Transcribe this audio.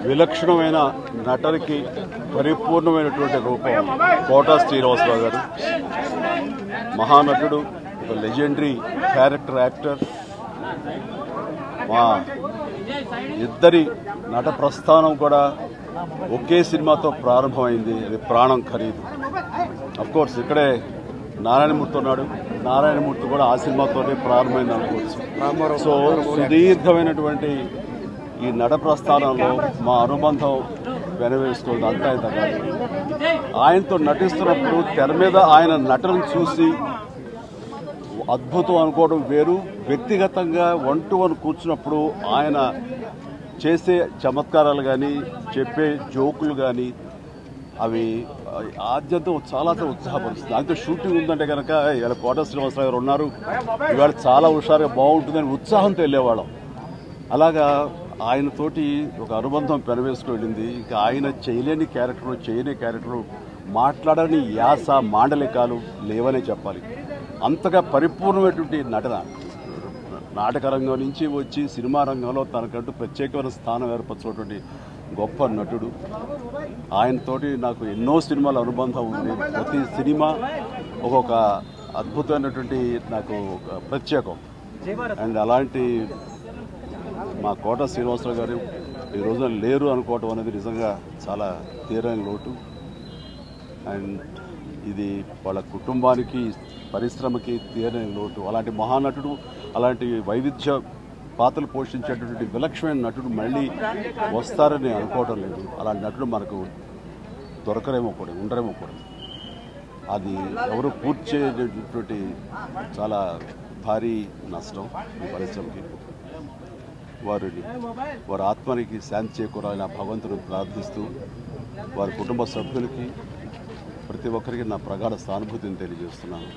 విలక్షణమైన నటనకి పరిపూర్ణమైనటువంటి రూపం కోటా శ్రీనివాసరావు గారు. మహానటుడు, ఒక లెజెండరీ క్యారెక్టర్ యాక్టర్. మా ఇద్దరి నట ప్రస్థానం కూడా ఒకే సినిమాతో ప్రారంభమైంది. అది ప్రాణం ఖరీదు. అఫ్కోర్స్ ఇక్కడే నారాయణమూర్తి ఉన్నాడు. నారాయణమూర్తి కూడా ఆ సినిమాతోనే ప్రారంభమైంది అనుకోవచ్చు. సో సుదీర్ఘమైనటువంటి ఈ నట ప్రస్థానంలో మా అనుబంధం వెనవేస్తుంది. అంతా ఇంత కాదు. ఆయనతో నటిస్తున్నప్పుడు తెర మీద ఆయన నటనను చూసి అద్భుతం అనుకోవడం వేరు, వ్యక్తిగతంగా 1-to-1 కూర్చున్నప్పుడు ఆయన చేసే చమత్కారాలు కానీ చెప్పే జోకులు కానీ అవి ఆద్యంతో చాలా ఉత్సాహపరుస్తుంది. దాంతో షూటింగ్ ఉందంటే కనుక ఇవాళ కోటా శ్రీనివాసరావు గారు ఉన్నారు, ఇవాళ చాలా హుషారుగా బాగుంటుందని ఉత్సాహంతో వెళ్ళేవాళ్ళం. అలాగా ఆయనతోటి ఒక అనుబంధం పెనవేసుకు వెళ్ళింది. ఇంకా ఆయన చేయలేని క్యారెక్టరు, చేయని క్యారెక్టరు, మాట్లాడని యాస, మాండలికాలు లేవనే చెప్పాలి. అంతగా పరిపూర్ణమైనటువంటి నటన. నాటక రంగం నుంచి వచ్చి సినిమా రంగంలో తనకంటూ ప్రత్యేకమైన స్థానం ఏర్పరచినటువంటి గొప్ప నటుడు. ఆయనతోటి నాకు ఎన్నో సినిమాల అనుబంధం ఉంది. ప్రతి సినిమా ఒక్కొక్క అద్భుతమైనటువంటి నాకు ఒక ప్రత్యేకం. అండ్ అలాంటి మా కోటా శ్రీనివాసరావు గారు ఈ రోజున లేరు అనుకోవటం అనేది నిజంగా చాలా తీరని లోటు. అండ్ ఇది వాళ్ళ కుటుంబానికి, పరిశ్రమకి తీరని లోటు. అలాంటి మహానటుడు, అలాంటి వైవిధ్య పాత్రలు పోషించేటటువంటి విలక్షణమైన నటుడు మళ్ళీ వస్తారని అనుకోవటం లేదు. అలాంటి నటుడు మనకు దొరకరేమో కూడా, ఉండరేమో కూడా. అది ఎవరు పూర్తి చేయటువంటి చాలా భారీ నష్టం ఈ పరిశ్రమకి. వారి ఆత్మనికి శాంతి చేకూరాలని ఆ భగవంతుని ప్రార్థిస్తూ వారి కుటుంబ సభ్యులకి ప్రతి ఒక్కరికి నా ప్రగాఢ సానుభూతిని తెలియజేస్తున్నాను.